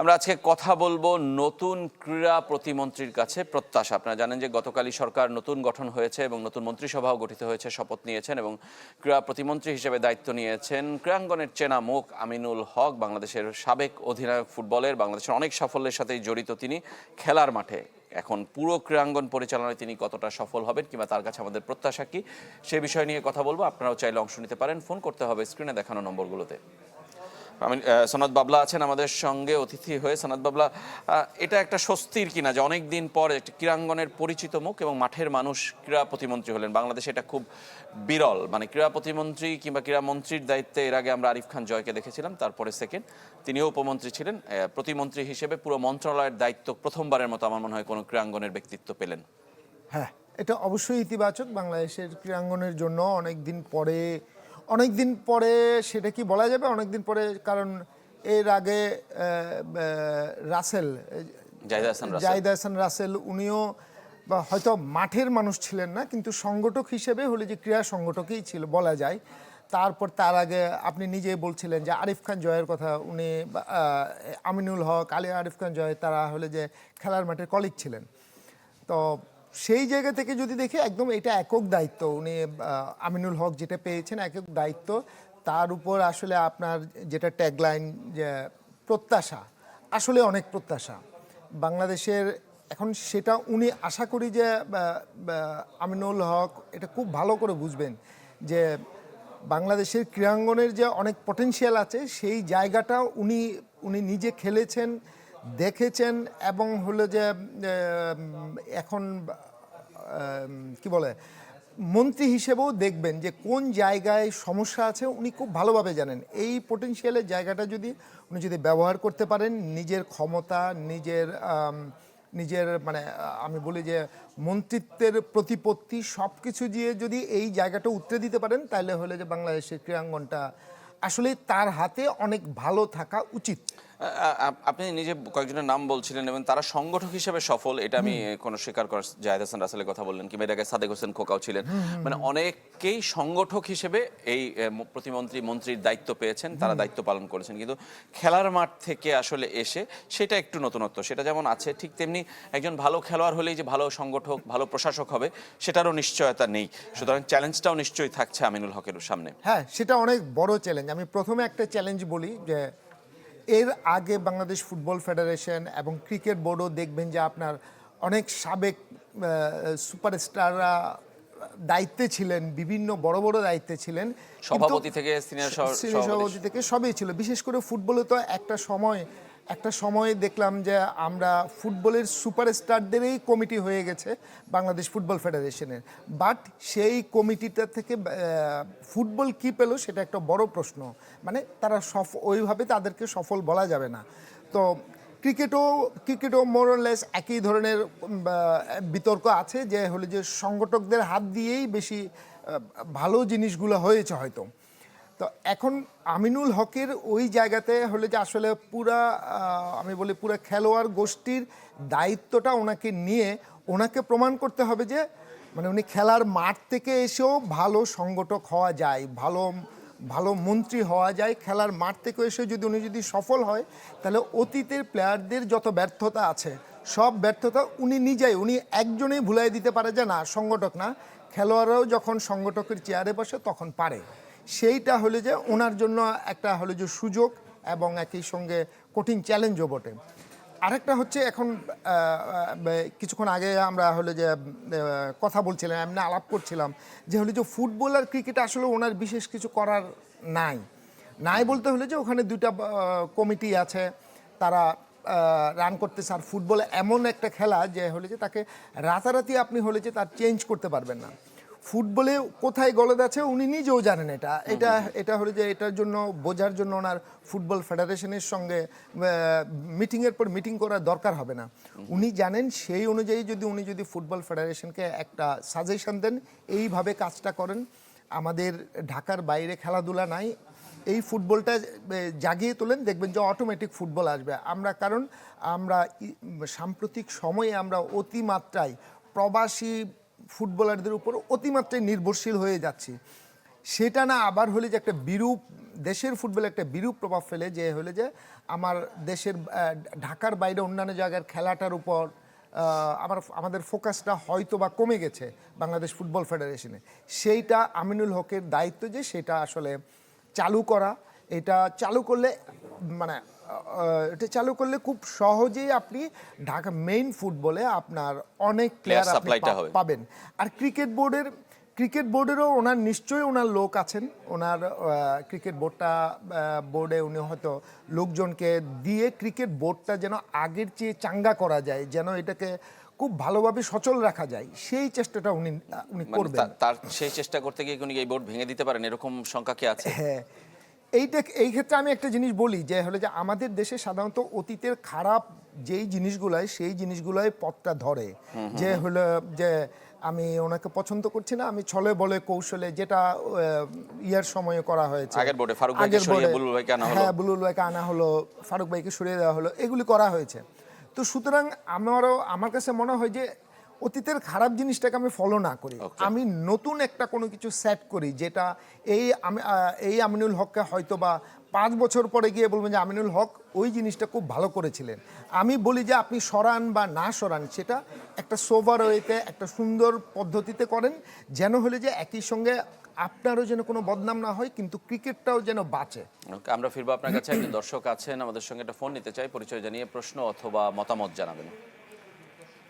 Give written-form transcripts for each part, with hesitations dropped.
আমরা আজকে কথা বলবো নতুন ক্রীড়া প্রতিমন্ত্রীর কাছে প্রত্যাশা। আপনারা জানেন যে গতকালই সরকার নতুন গঠন হয়েছে এবং নতুন মন্ত্রিসভাও গঠিত হয়েছে, শপথ নিয়েছেন এবং ক্রীড়া প্রতিমন্ত্রী হিসেবে দায়িত্ব নিয়েছেন ক্রীড়াঙ্গনের চেনা মুখ আমিনুল হক। বাংলাদেশের সাবেক অধিনায়ক, ফুটবলের বাংলাদেশের অনেক সাফল্যের সাথেই জড়িত তিনি। খেলার মাঠে এখন পুরো ক্রীড়াঙ্গন পরিচালনায় তিনি কতটা সফল হবেন কিংবা তার কাছে আমাদের প্রত্যাশা কি, সে বিষয় নিয়ে কথা বলবো। আপনারাও চাইলে অংশ নিতে পারেন, ফোন করতে হবে স্ক্রিনে দেখানো নম্বরগুলোতে। সনদ বাবলা আছেন আমাদের সঙ্গে অতিথি হয়ে। সনদ বাবলা, এটা একটা স্বস্তির কিনা যে অনেক দিন পর একটা ক্রীড়াঙ্গনের পরিচিত মুখ এবং মাঠের মানুষ ক্রীড়া প্রতিমন্ত্রী হলেন। বাংলাদেশে এটা খুব বিরল, মানে ক্রীড়া প্রতিমন্ত্রী কিংবা ক্রীড়া মন্ত্রীর দায়িত্বে এর আগে আমরা আরিফ খান জয়কে দেখেছিলাম, তারপরে সেকেন্ড তিনিও উপমন্ত্রী ছিলেন। প্রতিমন্ত্রী হিসেবে পুরো মন্ত্রণালয়ের দায়িত্ব প্রথমবারের মতো আমার মনে হয় কোনো ক্রীড়াঙ্গনের ব্যক্তিত্ব পেলেন। হ্যাঁ, এটা অবশ্যই ইতিবাচক বাংলাদেশের ক্রীড়াঙ্গনের জন্য। অনেক দিন পরে সেটা কি বলা যাবে অনেক দিন পরে, কারণ এর আগে রাসেল, জাহিদ হাসান রাসেল উনিও হয়তো মাঠের মানুষ ছিলেন না, কিন্তু সংগঠক হিসেবে হলে যে ক্রীড়া সংগঠকই ছিল বলা যায়। তার আগে আপনি নিজেই বলছিলেন যে আরিফ খান জয়ের কথা, উনি আমিনুল হক, আরিফ খান জয়, তারা হলে যে খেলার মাঠের কলিগ ছিলেন। তো সেই জায়গা থেকে যদি দেখি একদম এটা একক দায়িত্ব, উনি আমিনুল হক যেটা পেয়েছেন একক দায়িত্ব, তার উপর আসলে আপনার যেটা ট্যাগলাইন যে প্রত্যাশা, আসলে অনেক প্রত্যাশা বাংলাদেশের এখন, সেটা উনি আশা করি যে আমিনুল হক এটা খুব ভালো করে বুঝবেন যে বাংলাদেশের ক্রীড়াঙ্গনের যে অনেক পটেনশিয়াল আছে সেই জায়গাটা উনি নিজে খেলেছেন, দেখেছেন এবং হলো যে এখন কি বলে মন্ত্রী হিসেবেও দেখবেন যে কোন জায়গায় সমস্যা আছে উনি খুব ভালোভাবে জানেন। এই পটেনশিয়ালের জায়গাটা উনি যদি ব্যবহার করতে পারেন, নিজের ক্ষমতা, নিজের মানে আমি বলি যে মন্ত্রিত্বের প্রতিপত্তি সব কিছু দিয়ে যদি এই জায়গাটা উতরে দিতে পারেন, তাহলে হলে যে বাংলাদেশের ক্রীড়াঙ্গনটা আসলে তার হাতে অনেক ভালো থাকা উচিত। আপনি নিজে কয়েকজনের নাম বলছিলেন এবং তারা সংগঠক হিসেবে সফল, এটা আমি কোনো স্বীকার করার, জাহিদ হাসান রাসেলের কথা বললেন কিংবা এটাকে সাদেক হোসেন খোকাও ছিলেন, মানে অনেকেই সংগঠক হিসেবে এই মন্ত্রীর দায়িত্ব পেয়েছেন, তারা দায়িত্ব পালন করেছেন। কিন্তু খেলার মাঠ থেকে আসলে এসে সেটা একটু নতুনত্ব, সেটা যেমন আছে ঠিক তেমনি একজন ভালো খেলোয়াড় হলেই যে ভালো সংগঠক, ভালো প্রশাসক হবে সেটারও নিশ্চয়তা নেই। সুতরাং চ্যালেঞ্জটাও নিশ্চয়ই থাকছে আমিনুল হকের সামনে। হ্যাঁ, সেটা অনেক বড় চ্যালেঞ্জ। আমি প্রথমে একটা চ্যালেঞ্জ বলি যে এর আগে বাংলাদেশ ফুটবল ফেডারেশন এবং ক্রিকেট বোর্ডও দেখবেন যে আপনার অনেক সাবেক সুপারস্টাররা দায়িত্বে ছিলেন, বিভিন্ন বড় বড় দায়িত্বে ছিলেন, সভাপতি থেকে সিনিয়র সভাপতি থেকে সবই ছিল। বিশেষ করে ফুটবলে তো একটা সময় দেখলাম যে আমরা ফুটবলের সুপারস্টারদেরই কমিটি হয়ে গেছে বাংলাদেশ ফুটবল ফেডারেশনের, বাট সেই কমিটিটা থেকে ফুটবল কী পেলো সেটা একটা বড় প্রশ্ন। মানে তারা ওইভাবে তাদেরকে সফল বলা যাবে না। তো ক্রিকেটও মোরলেস একই ধরনের বিতর্ক আছে যে হলো যে সংগঠকদের হাত দিয়েই বেশি ভালো জিনিসগুলো হয়েছে হয়তো। তো এখন আমিনুল হকের ওই জায়গাতে হলে যে আসলে আমি বলি পুরা খেলোয়াড় গোষ্ঠীর দায়িত্বটা ওনাকে নিয়ে ওনাকে প্রমাণ করতে হবে যে মানে উনি খেলার মাঠ থেকে এসেও ভালো সংগঠক হওয়া যায়, ভালো মন্ত্রী হওয়া যায়। খেলার মাঠ থেকে এসে উনি যদি সফল হয়, তাহলে অতীতের প্লেয়ারদের যত ব্যর্থতা আছে সব ব্যর্থতা উনি একজনেই ভুলাই দিতে পারে যে না, সংগঠক না, খেলোয়াড়রাও যখন সংগঠকের চেয়ারে বসে তখন পারে। সেইটা হলে যে ওনার জন্য একটা হলো যে সুযোগ এবং একই সঙ্গে কঠিন চ্যালেঞ্জও বটে। আরেকটা হচ্ছে এখন কিছুক্ষণ আগে আমরা হলে যে কথা বলছিলাম, এমনি আলাপ করছিলাম যে হলে যে ফুটবল আর ক্রিকেট আসলে ওনার বিশেষ কিছু করার নাই বলতে হলে যে ওখানে দুইটা কমিটি আছে, তারা রান করতেছে। আর ফুটবল এমন একটা খেলা যে হলে যে তাকে রাতারাতি আপনি হলে যে তার চেঞ্জ করতে পারবেন না। ফুটবলে কোথায় গলদ আছে উনি নিজেও জানেন। এটা হলো যে এটার জন্য বোঝার জন্য ওনার ফুটবল ফেডারেশনের সঙ্গে মিটিংয়ের পর মিটিং করার দরকার হবে না। উনি জানেন সেই অনুযায়ী উনি যদি ফুটবল ফেডারেশনকে একটা সাজেশন দেন, এইভাবে কাজটা করেন, আমাদের ঢাকার বাইরে খেলাধুলা নাই, এই ফুটবলটা জাগিয়ে তোলেন, দেখবেন যে অটোমেটিক ফুটবল আসবে। কারণ আমরা সাম্প্রতিক সময়ে আমরা অতিমাত্রায় প্রবাসী ফুটবলারদের উপর অতিমাত্রায় নির্ভরশীল হয়ে যাচ্ছি। সেটা না আবার হলে যে একটা বিরূপ দেশের ফুটবলে একটা বিরূপ প্রভাব ফেলে, যে হলে যে আমার দেশের ঢাকার বাইরে অন্যান্য জায়গার খেলাটার উপর আমাদের ফোকাসটা হয়তো বা কমে গেছে বাংলাদেশ ফুটবল ফেডারেশনে। সেইটা আমিনুল হকের দায়িত্ব যে সেটা আসলে চালু করা। এটা চালু করলে মানে এটা চালু করলে খুব সহজেই আপনি ঢাকা মেইন ফুটবলে আপনার অনেক প্লেয়ার আপনি সাপ্লাইটা হবে। পাবেন। আর ক্রিকেট বোর্ডেরও ওনার নিশ্চয়ই ওনার লোক আছেন, ওনার ক্রিকেট বোর্ডে উনি হয়তো লোকজনকে দিয়ে ক্রিকেট বোর্ডটা যেন আগের চেয়ে চাঙ্গা করা যায়, যেন এটাকে খুব ভালোভাবে সচল রাখা যায়, সেই চেষ্টাটা উনি মানে করবেন। তার সেই চেষ্টা করতে গিয়ে উনি এই বোর্ড ভেঙে দিতে পারেন, এরকম শঙ্কা কি আছে? হ্যাঁ, এই ক্ষেত্রে আমি একটা জিনিস বলি, যে হলো যে আমাদের দেশে সাধারণত অতীতের খারাপ যেই জিনিসগুলাই সেই জিনিসগুলাই পথটা ধরে, যে হলো যে আমি ওনাকে পছন্দ করছি না, আমি ছলে বলে কৌশলে, যেটা ইয়ার সময়ে করা হয়েছে, আগের বোর্ডে ফারুক ভাইকে সরিয়ে বুলবুল ভাইকে আনা হলো। হ্যাঁ, বুলবুল ভাইকে আনা হলো, ফারুক ভাইকে সরিয়ে দেওয়া হলো, এগুলি করা হয়েছে। তো সুতরাং আমার কাছে মনে হয় যে অতীতের খারাপ জিনিসটাকে আমি ফলো না করি, আমি নতুন একটা কোনো কিছু সেট করি, যেটা এই আমিনুল হককে হয়তো বা 5 বছর পরে গিয়ে বলবেন যে আমিনুল হক ওই জিনিসটা খুব ভালো করেছিলেন। আমি বলি যে আপনি সরান বা না সরান, সেটা একটা সোভার ওয়েতে একটা সুন্দর পদ্ধতিতে করেন, যেন হলে যে একই সঙ্গে আপনারও যেন কোনো বদনাম না হয়, কিন্তু ক্রিকেটটাও যেন বাঁচে। আমরা ফিরবো আপনার কাছে। একজন দর্শক আছেন আমাদের সঙ্গে, একটা ফোন নিতে চাই, পরিচয় জানিয়ে প্রশ্ন অথবা মতামত জানাবেন।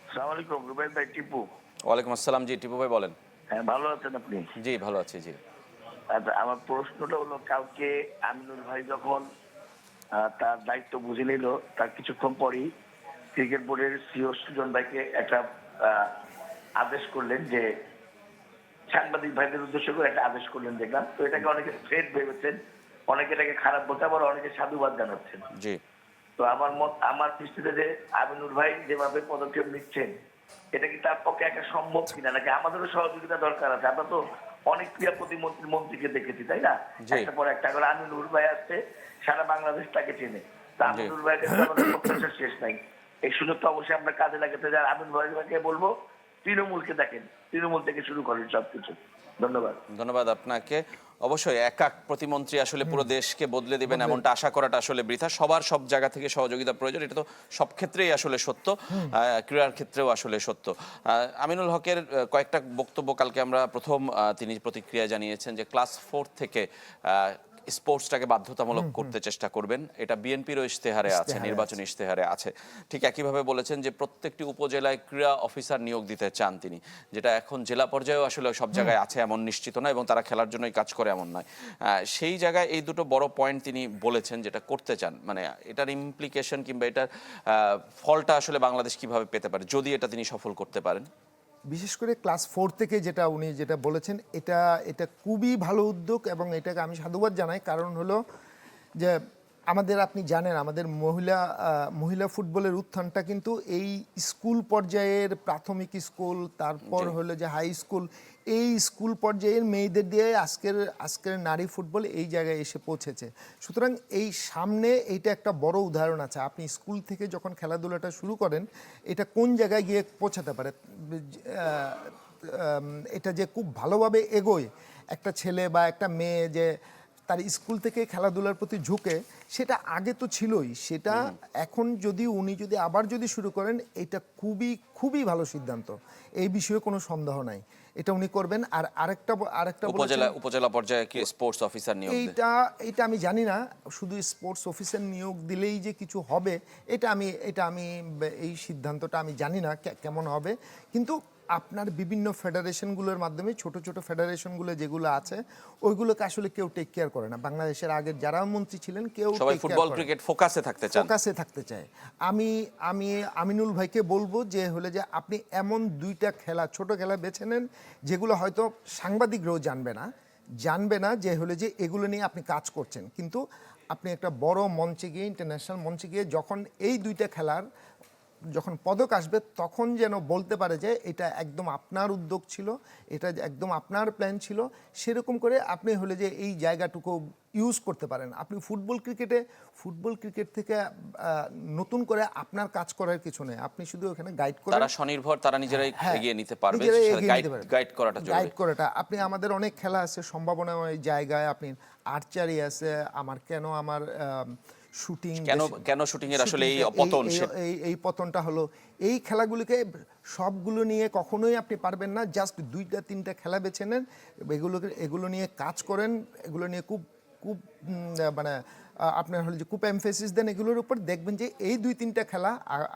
আসসালামু আলাইকুম রুবেল ভাই, টিপু। ওয়ালাইকুম আসসালাম। জি টিপু ভাই বলেন। হ্যাঁ, ভালো আছেন আপনি? জি ভালো আছি। জি আচ্ছা, আমার প্রশ্নটা হলো, কালকে আমিনুল ভাই যখন তার দায়িত্ব বুঝে নিল, তার কিছুক্ষণ পরই ক্রিকেট বোর্ডের সিও সুজন ভাইকে একটা আদেশ করলেন, যে সাংবাদিক ভাইদের উদ্দেশ্য করে একটা আদেশ করলেন দেখলাম। তো এটাকে অনেকে থ্রেট ভেবেছেন, অনেকে এটাকে খারাপ বলতে, আবার অনেকে সাধুবাদ জানাচ্ছেন। জি তো আমার দৃষ্টিতে যে আমিনুল ভাই যেভাবে পদক্ষেপ নিচ্ছেন, এটা কি তার পক্ষে একটা সম্ভব কিনা, নাকি আমাদেরও সহযোগিতা দরকার আছে? আমরা তো অনেক ক্রীড়া প্রতিমন্ত্রী মন্ত্রীকে দেখেছি, তাই না? একটা পর একটা করে আমিনুল ভাই আসছে, সারা বাংলাদেশ তাকে চেনে। তা আমিনুল ভাইয়ের কাছে আমাদের প্রত্যাশা শেষ নাই। এই সুযোগ তো অবশ্যই আমরা কাজে লাগাতে যাই। আমিনুল ভাইকে বলবো, তৃণমূলকে দেখেন, তৃণমূল থেকে শুরু করেন সবকিছু। ধন্যবাদ। ধন্যবাদ আপনাকে। অবশ্যই একাক প্রতিমন্ত্রী আসলে পুরো দেশকে বদলে দিবেন এমনটা আশা করাটা আসলে বৃথা। সবার সব জায়গা থেকে সহযোগিতা প্রয়োজন, এটা তো সব ক্ষেত্রেই আসলে সত্য, ক্রীড়ার ক্ষেত্রেও আসলে সত্য। আমিনুল হকের কয়েকটা বক্তব্য কালকে আমরা তিনি প্রতিক্রিয়া জানিয়েছেন যে ক্লাস 4 থেকে স্পোর্টসটাকে বাধ্যতামূলক করতে চেষ্টা করবেন, এটা বিএনপিরও ইশতেহারে আছে, নির্বাচনী ইশতেহারে আছে। ঠিক একইভাবে বলেছেন যে প্রত্যেকটি উপজেলায় ক্রীড়া অফিসার নিয়োগ দিতে চান তিনি, যেটা এখন জেলা পর্যায়েও আসলে সব জায়গায় আছে এমন নিশ্চিত নয়, এবং তারা খেলার জন্যই কাজ করে এমন নয়। সেই জায়গায় এই দুটো বড় পয়েন্ট তিনি বলেছেন যেটা করতে চান, মানে এটার ইমপ্লিকেশন কিংবা এটার ফলটা আসলে বাংলাদেশ কিভাবে পেতে পারে যদি এটা তিনি সফল করতে পারেন। বিশেষ করে ক্লাস 4 থেকে উনি যেটা বলেছেন, এটা খুবই ভালো উদ্যোগ, এবং এটাকে আমি সাধুবাদ জানাই। কারণ হলো যে আপনি জানেন আমাদের মহিলা ফুটবলের উত্থানটা কিন্তু এই স্কুল পর্যায়ের, প্রাথমিক স্কুল, তারপর হলো যে হাই স্কুল, এই স্কুল পর্যায়ের মেয়েদের দিয়ে আজকের নারী ফুটবল এই জায়গায় এসে পৌঁছেছে। সুতরাং এই সামনে এইটা একটা বড় উদাহরণ আছে, আপনি স্কুল থেকে যখন খেলাধুলাটা শুরু করেন, এটা কোন জায়গায় গিয়ে পৌঁছাতে পারে, এটা যে খুব ভালোভাবে এগোয় একটা ছেলে বা একটা মেয়ে, যে তার স্কুল থেকে খেলাধুলার প্রতি ঝুঁকে, সেটা আগে তো ছিলই, সেটা এখন উনি যদি আবার শুরু করেন, এটা খুবই খুবই ভালো সিদ্ধান্ত, এই বিষয়ে কোনো সন্দেহ নাই, এটা উনি করবেন। আর আরেকটা উপজেলা পর্যায়ে কি স্পোর্টস অফিসার নিয়োগ? এইটা আমি জানি না, শুধু স্পোর্টস অফিসার নিয়োগ দিলেই যে কিছু হবে, এটা আমি এই সিদ্ধান্তটা আমি জানি না কেমন হবে। কিন্তু আপনার বিভিন্ন ফেডারেশনগুলোর মাধ্যমে, ছোট ছোট ফেডারেশনগুলো যেগুলো আছে, ওইগুলোকে আসলে কেউ টেক কেয়ার করে না। বাংলাদেশের আগের যারা মন্ত্রী ছিলেন, কেউ সবাই ফুটবল ক্রিকেট ফোকাসে থাকতে চায়। আমি আমিনুল ভাইকে বলবো যে হলে যে আপনি এমন 2টা খেলা, ছোট খেলা বেছে নেন, যেগুলো হয়তো সাংবাদিকরাও জানবে না যে হলে যে এগুলো নিয়ে আপনি কাজ করছেন, কিন্তু আপনি একটা বড় মঞ্চে গিয়ে, ইন্টারন্যাশনাল মঞ্চে গিয়ে, যখন এই 2টা খেলার যখন পদক আসবে তখন যেন বলতে পারে যে এটা একদম আপনার উদ্যোগ ছিল, এটা একদম আপনার প্ল্যান ছিল, সেরকম করে আপনি হলে যে এই জায়গাটুকু ইউজ করতে পারেন। আপনি ফুটবল ক্রিকেট থেকে নতুন করে আপনার কাজ করার কিছু নেই, আপনি শুধু ওখানে গাইড করেন। তারা স্বনির্ভর, তারা নিজেরাই হ্যাঁ, এগিয়ে নিতে পারবে, নিজেরাই এগিয়ে নিতে পারবে। গাইড করাটা জরুরি। গাইড করাটা, আপনি আমাদের অনেক খেলা আছে সম্ভাবনাময় জায়গায়, আপনি আর্চারি আছে, আমার শুটিং, কেন শুটিং এর আসলে এই পতন, এই পতনটা হলো এই খেলাগুলিকে সবগুলো নিয়ে কখনোই আপনি পারবেন না। জাস্ট 2-3টা খেলা বেছে নেন, এগুলো নিয়ে কাজ করেন, এগুলো নিয়ে খুব খুব মানে আপনার হলো যে খুব এমফেসিস দেন এগুলোর উপর, দেখবেন যে এই 2-3টা খেলা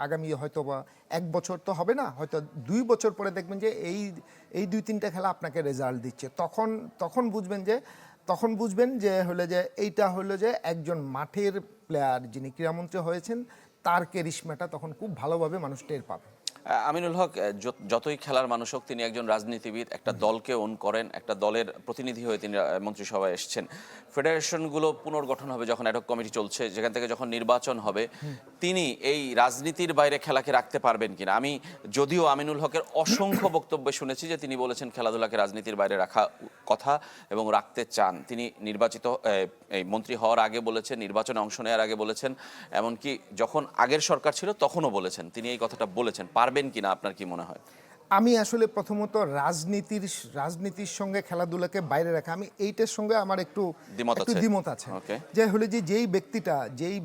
আগামী হয়তো বা 1 বছর তো হবে না, হয়তো 2 বছর পরে দেখবেন যে এই 2-3টা খেলা আপনাকে রেজাল্ট দিচ্ছে। তখন বুঝবেন যে হলো যে এইটা হলো যে একজন মাঠের প্লেয়ার যিনি ক্রীড়ামন্ত্রী হয়েছেন, তার কেরিশমাটা তখন খুব ভালোভাবে মানুষ টের পাবে। আমিনুল হক যতই খেলার মানুষ হোক, তিনি একজন রাজনীতিবিদ, একটা দলকে ওন করেন, একটা দলের প্রতিনিধি হয়ে তিনি মন্ত্রিসভায় এসেছেন। ফেডারেশনগুলো পুনর্গঠন হবে যখন অ্যাডহক কমিটি চলছে, যেখান থেকে যখন নির্বাচন হবে, তিনি এই রাজনীতির বাইরে খেলাকে রাখতে পারবেন কিনা? আমি যদিও আমিনুল হকের অসংখ্য বক্তব্যে শুনেছি যে তিনি বলেছেন খেলাধুলাকে রাজনীতির বাইরে রাখা কথা এবং রাখতে চান। তিনি নির্বাচিত এই মন্ত্রী হওয়ার আগে বলেছেন, নির্বাচনে অংশ নেওয়ার আগে বলেছেন, এমনকি যখন আগের সরকার ছিল তখনও বলেছেন। তিনি এই কথাটা বলেছেন, পারবেন কিনা আপনার কি মনে হয়? আমি আসলে প্রথমত রাজনীতির সঙ্গে খেলাধুলাকে বাইরে রাখা, আমি এইটার সঙ্গে আমার একটু দ্বিমত আছে। যে হলে যে যেই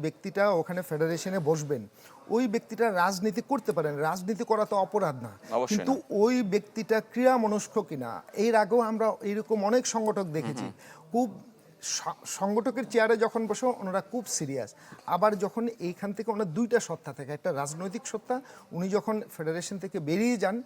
ব্যক্তিটা ওখানে ফেডারেশনে বসবেন, ওই ব্যক্তিটা রাজনীতি করতে পারেন, রাজনীতি করা তো অপরাধ না, কিন্তু ওই ব্যক্তিটা ক্রীড়া মনস্ক কিনা। এর আগেও আমরা এইরকম অনেক সংগঠক দেখেছি, খুব সংগঠকের চেয়ারে যখন বসে ওনারা খুব সিরিয়াস, আবার যখন এইখান থেকে ওনার 2টা সত্তা থাকে, একটা রাজনৈতিক সত্তা, উনি যখন ফেডারেশন থেকে বেরিয়ে যান,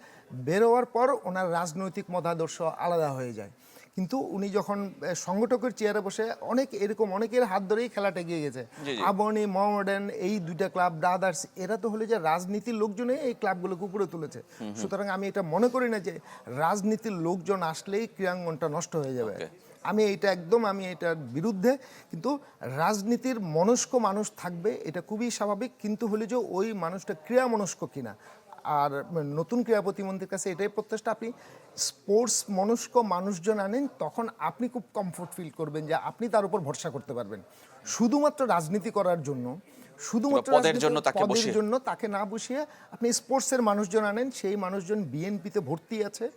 বেরোয়ার পর ওনার রাজনৈতিক মতাদর্শ আলাদা হয়ে যায়। কিন্তু উনি যখন সংগঠকের চেয়ারে বসে অনেকের হাত ধরেই খেলাটা এগিয়ে গেছে। আবনি, মোহামেডান, এই 2টা ক্লাব, ব্রাদার্স, এরা তো হলে যে রাজনীতির লোকজনে এই ক্লাবগুলোকে উপরে তুলেছে। সুতরাং আমি এটা মনে করি না যে রাজনীতির লোকজন আসলেই ক্রীড়াঙ্গনটা নষ্ট হয়ে যাবে। আমি এটার বিরুদ্ধে। কিন্তু রাজনীতির মনস্ক মানুষ থাকবে, এটা খুবই স্বাভাবিক, কিন্তু হলে যে ওই মানুষটা ক্রীড়া মনস্ক কিনা। আর নতুন ক্রীড়া প্রতিমন্ত্রীর কাছে এটাই প্রত্যাশা, আপনি স্পোর্টস মনস্ক মানুষজন আনেন, তখন আপনি খুব কমফোর্ট ফিল করবেন যে আপনি তার উপর ভরসা করতে পারবেন। শুধুমাত্র রাজনীতি করার জন্য, শুধুমাত্র পদের জন্য তাকে না বসিয়ে আপনি স্পোর্টসের মানুষজন আনেন, সেই মানুষজন বিএনপিতে ভর্তি আছে।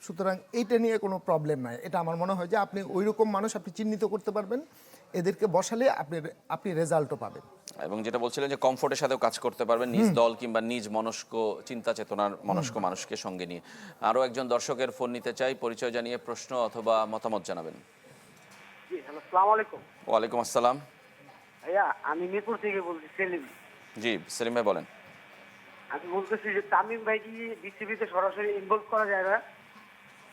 সুতরাং এইটা নিয়ে কোনো প্রবলেম নাই। এটা আমার মনে হয় যে আপনি ওই রকম মানুষ আপনি চিহ্নিত করতে পারবেন, এদেরকে বসালে আপনি রেজাল্টও পাবেন। এবং যেটা বলছিলেন যে কমফোর্টের সাথেও কাজ করতে পারবেন, নিজ দল কিংবা নিজ মনস্ক চিন্তা চেতনার মনস্ক মানুষকে সঙ্গে নিয়ে। আরও একজন দর্শকের ফোন নিতে চাই, পরিচয় জানিয়ে প্রশ্ন অথবা মতামত জানাবেন। জি, হ্যালো, আসসালামু আলাইকুম। ওয়ালাইকুম আসসালাম। ভাইয়া, আমি মিরপুর থেকে বলছি, সেলিম। জি সেলিম ভাই বলেন। আমি বলতেছি যে তামিম ভাই কি বিসিবিতে সরাসরি ইনভলভ করা যায় না?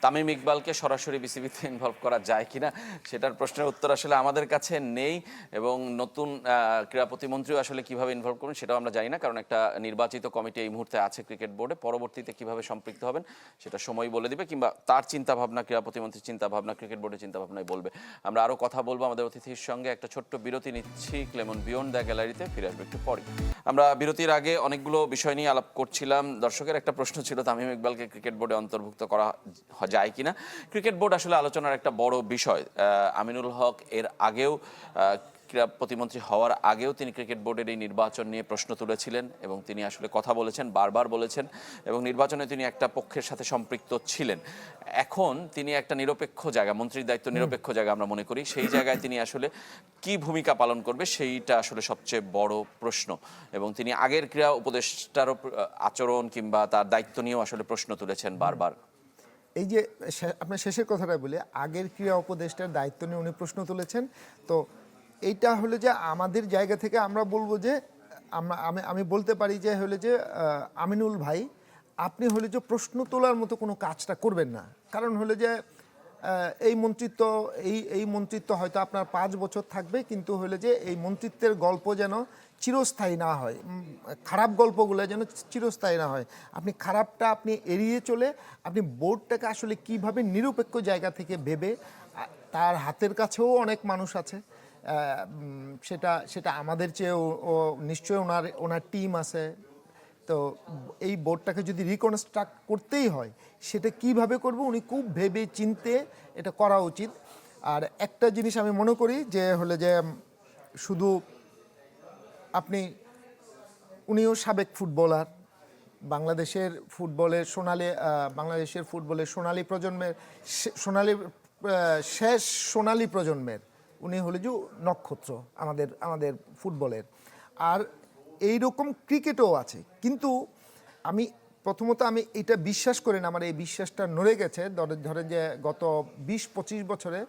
তামিম ইকবালকে সরাসরি বিসিবিতে ইনভলভ করা যায় কিনা সেটার প্রশ্নের উত্তর আসলে আমাদের কাছে নেই, এবং নতুন ক্রীড়া প্রতিমন্ত্রীও আসলে কিভাবে ইনভলভ করবেন সেটাও আমরা জানি না, কারণ একটা নির্বাচিত কমিটি এই মুহূর্তে আছে ক্রিকেট বোর্ডে। পরবর্তীতে কিভাবে সম্পৃক্ত হবেন সেটা সময় বলে দিবে, কিংবা তার চিন্তাভাবনা, ক্রীড়া প্রতিমন্ত্রীর চিন্তাভাবনা ক্রিকেট বোর্ডের চিন্তাভাবনায় বলবে। আমরা আরও কথা বলবো আমাদের অতিথির সঙ্গে। একটা ছোট্ট বিরতি নিচ্ছি, ক্লেমন বিয়ন্ড দ্য গ্যালারিতে ফিরে আসবো একটু পরে। আমরা বিরতির আগে অনেকগুলো বিষয় নিয়ে আলাপ করছিলাম। দর্শকের একটা প্রশ্ন ছিল তামিম ইকবালকে ক্রিকেট বোর্ডে অন্তর্ভুক্ত করা যায় কিনা। ক্রিকেট বোর্ড আসলে আলোচনার একটা বড় বিষয়। আমিনুল হক এর আগেও ক্রীড়া প্রতিমন্ত্রী হওয়ার আগেও তিনি ক্রিকেট বোর্ডের এই নির্বাচন নিয়ে প্রশ্ন তুলেছিলেন, এবং তিনি আসলে কথা বলেছেন, বারবার বলেছেন, এবং নির্বাচনে তিনি একটা পক্ষের সাথে সম্পৃক্ত ছিলেন। এখন তিনি একটা নিরপেক্ষ জায়গা, মন্ত্রীর দায়িত্ব নিরপেক্ষ জায়গা আমরা মনে করি, সেই জায়গায় তিনি আসলে কি ভূমিকা পালন করবে সেইটা আসলে সবচেয়ে বড় প্রশ্ন। এবং তিনি আগের ক্রীড়া উপদেষ্টারও আচরণ কিংবা তার দায়িত্ব নিয়েও আসলে প্রশ্ন তুলেছেন বারবার। এই যে আপনার শেষের কথাটা বলে, আগের ক্রীড়া উপদেষ্টার দায়িত্ব নিয়ে উনি প্রশ্ন তুলেছেন, তো এইটা হলো যে আমাদের জায়গা থেকে আমরা বলবো যে আমি বলতে পারি যে হলো যে আমিনুল ভাই, আপনি হলে যে প্রশ্ন তোলার মতো কোনো কাজটা করবেন না। কারণ হলো যে এই মন্ত্রিত্ব হয়তো আপনার 5 বছর থাকবে, কিন্তু হলে যে এই মন্ত্রিত্বের গল্প যেন চিরস্থায়ী না হয়, খারাপ গল্পগুলো যেন চিরস্থায়ী না হয়। আপনি খারাপটা আপনি এড়িয়ে চলে আপনি বোর্ডটাকে আসলে কিভাবে নিরপেক্ষ জায়গা থেকে ভেবে, তার হাতের কাছেও অনেক মানুষ আছে, সেটা আমাদের চেয়েও নিশ্চয়ই ওনার টিম আছে, তো এই বোর্ডটাকে যদি রিকনস্ট্রাক্ট করতেই হয় সেটা কিভাবে করব উনি খুব ভেবে চিনতে এটা করা উচিত। আর একটা জিনিস আমি মনে করি যে হলে যে শুধু আপনি উনিও সাবেক ফুটবলার, বাংলাদেশের ফুটবলের সোনালী প্রজন্মের শেষ সোনালী প্রজন্মের উনি হলে যে নক্ষত্র আমাদের ফুটবলের। আর এই রকম ক্রিকেটও আছে, কিন্তু আমি প্রথমত এটা বিশ্বাস করি না, আমার এই বিশ্বাসটা নড়ে গেছে। ধরেন যে গত 20-25 বছরে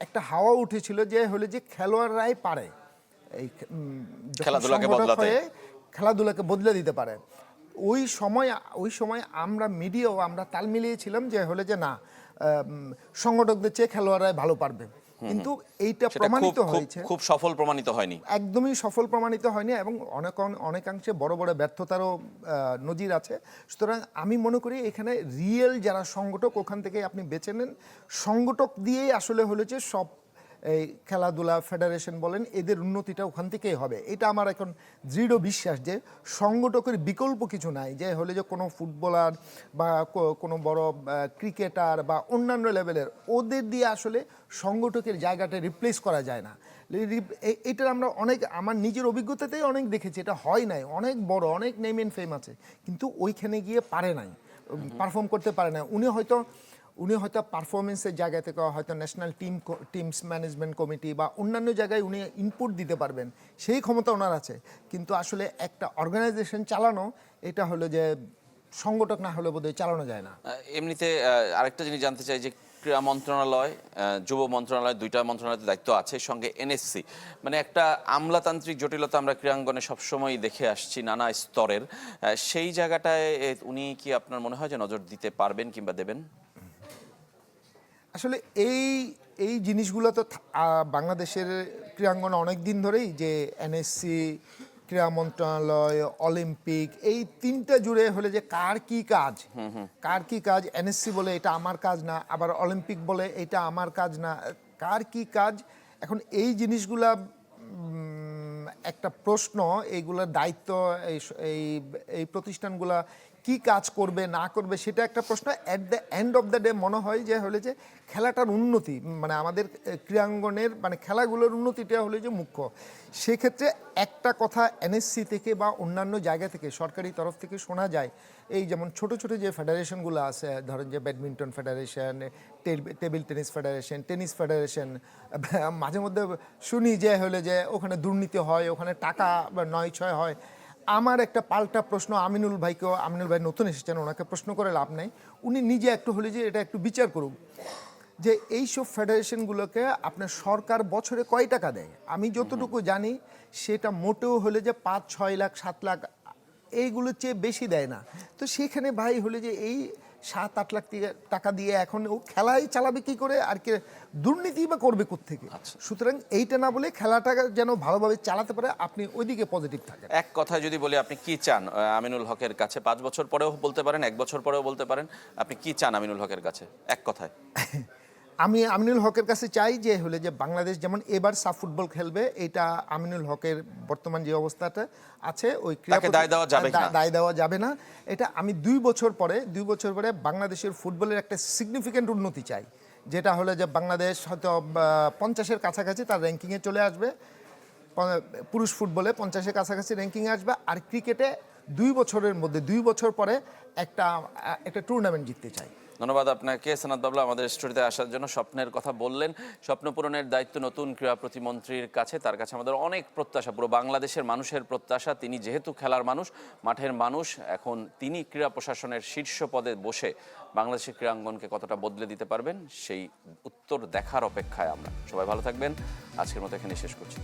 একটা হাওয়া উঠেছিল যে হলে যে খেলোয়াড়রাই পারে এই খেলাধুলাকে বদলাতে, খেলাধুলাকে বদলে দিতে পারে। ওই সময় আমরা মিডিয়াও আমরা তাল মিলিয়েছিলাম যে হলে যে না, সংগঠকদের চেয়ে খেলোয়াড়রাই ভালো পারবে, কিন্তু এইটা প্রমাণিত হয়েছে খুব সফল প্রমাণিত হয়নি, একদমই সফল প্রমাণিত হয়নি, এবং অনেকাংশে বড় বড় ব্যর্থতারও নজির আছে। সুতরাং আমি মনে করি এখানে রিয়েল যারা সংগঠক ওখান থেকে আপনি বেছে নেন, সংগঠক দিয়েই আসলে হলেছে সব এই খেলাধুলা ফেডারেশন বলেন এদের উন্নতিটা ওখান থেকেই হবে। এটা আমার এখন দৃঢ় বিশ্বাস যে সংগঠকের বিকল্প কিছু নাই, যে হলে যে কোনো ফুটবলার বা কোনো বড় ক্রিকেটার বা অন্যান্য লেভেলের ওদের দিয়ে আসলে সংগঠকের জায়গাটা রিপ্লেস করা যায় না। এটার আমরা আমার নিজের অভিজ্ঞতাতেই অনেক দেখেছি, এটা হয় নাই। অনেক বড় অনেক নেম এন্ড ফেম আছে, কিন্তু ওইখানে গিয়ে পারে নাই, পারফর্ম করতে পারে না। উনি হয়তো পারফরমেন্সের জায়গা থেকে হয়তো ন্যাশনাল টিমস ম্যানেজমেন্ট কমিটি বা অন্যান্য জায়গায় উনি ইনপুট দিতে পারবেন, সেই ক্ষমতা ওনার আছে, কিন্তু আসলে একটা অর্গানাইজেশন চালানো এটা হলো যে সংগঠক না হলে বোধহয় চালানো যায় না। এমনিতে আরেকটা জিনিস জানতে চাই যে ক্রীড়া মন্ত্রণালয়, যুব মন্ত্রণালয়, দুইটা মন্ত্রণালয়ের দায়িত্ব আছে, সঙ্গে এনএসসি, মানে একটা আমলাতান্ত্রিক জটিলতা আমরা ক্রীড়াঙ্গনে সবসময় দেখে আসছি নানা স্তরের। সেই জায়গাটায় উনি কি আপনার মনে হয় যে নজর দিতে পারবেন কিংবা দেবেন? আসলে এই জিনিসগুলো তো বাংলাদেশের ক্রীড়াঙ্গনে অনেক দিন ধরেই, যে এনএসসি, ক্রীড়া মন্ত্রণালয়, অলিম্পিক, এই তিনটা জুড়ে হলে যে কার কি কাজ, এনএসসি বলে এটা আমার কাজ না, আবার অলিম্পিক বলে এটা আমার কাজ না, কার কি কাজ। এখন এই জিনিসগুলা একটা প্রশ্ন, এইগুলোর দায়িত্ব, এই প্রতিষ্ঠানগুলা কি কাজ করবে না করবে সেটা একটা প্রশ্ন। At the end of the day মনে হয় যে হলে যে খেলাটার উন্নতি, মানে আমাদের ক্রীড়াঙ্গনের মানে খেলাগুলোর উন্নতিটা হলে যে মুখ্য। সেক্ষেত্রে একটা কথা এনএসসি থেকে বা অন্যান্য জায়গা থেকে সরকারি তরফ থেকে শোনা যায়, এই যেমন ছোট ছোট যে ফেডারেশনগুলো আছে, ধরেন যে badminton federation, table tennis federation, tennis federation, মাঝে মধ্যে শুনি যে হলে যে ওখানে দুর্নীতি হয়, ওখানে টাকা নয় ছয় হয়। আমার একটা পাল্টা প্রশ্ন আমিনুল ভাই নতুন এসেছেন, ওনাকে প্রশ্ন করে লাভ নেই, উনি নিজে একটু হলে যে এটা একটু বিচার করুক যে এইসব ফেডারেশনগুলোকে আপনার সরকার বছরে কয় টাকা দেয়। আমি যতটুকু জানি সেটা মোটেও হলে যে 5-6 লাখ 7 লাখ এইগুলোর চেয়ে বেশি দেয় না। তো সেখানে ভাই হলে যে এই 7-8 লাখ টাকা দিয়ে এখন ও খেলাই চালাবে কি করে, আর কি দুর্নীতি বা করবে কোত্থেকে? সুতরাং এইটা না বলে খেলাটা যেন ভালোভাবে চালাতে পারে, আপনি ওইদিকে পজিটিভ থাকেন। এক কথায় যদি বলি, আপনি কি চান আমিনুল হকের কাছে? 5 বছর পরেও বলতে পারেন, 1 বছর পরেও বলতে পারেন, আপনি কি চান আমিনুল হকের কাছে এক কথায়? আমি আমিনুল হকের কাছে চাই যে হলে যে বাংলাদেশ যেমন এবার সাফ ফুটবল খেলবে, এটা আমিনুল হকের বর্তমান যে অবস্থাটা আছে ওই দায় দেওয়া যাবে না। এটা আমি 2 বছর পরে বাংলাদেশের ফুটবলের একটা সিগনিফিক্যান্ট উন্নতি চাই, যেটা হলে যে বাংলাদেশ হয়তো 50-এর কাছাকাছি তার র্যাঙ্কিংয়ে চলে আসবে, পুরুষ ফুটবলে 50-এর কাছাকাছি র্যাঙ্কিংয়ে আসবে, আর ক্রিকেটে 2 বছর পরে একটা টুর্নামেন্ট জিততে চাই। ধন্যবাদ আপনাকে সানাত বাবলা, আমাদের স্টুডিওতে আসার জন্য। স্বপ্নের কথা বললেন, স্বপ্ন পূরণের দায়িত্ব নতুন ক্রীড়া প্রতিমন্ত্রীর কাছে। তার কাছে আমাদের অনেক প্রত্যাশা, পুরো বাংলাদেশের মানুষের প্রত্যাশা। তিনি যেহেতু খেলার মানুষ, মাঠের মানুষ, এখন তিনি ক্রীড়া প্রশাসনের শীর্ষ পদে বসে বাংলাদেশের ক্রীড়াঙ্গনকে কতটা বদলে দিতে পারবেন সেই উত্তর দেখার অপেক্ষায় আমরা। সবাই ভালো থাকবেন, আজকের মতো এখানে শেষ করছি।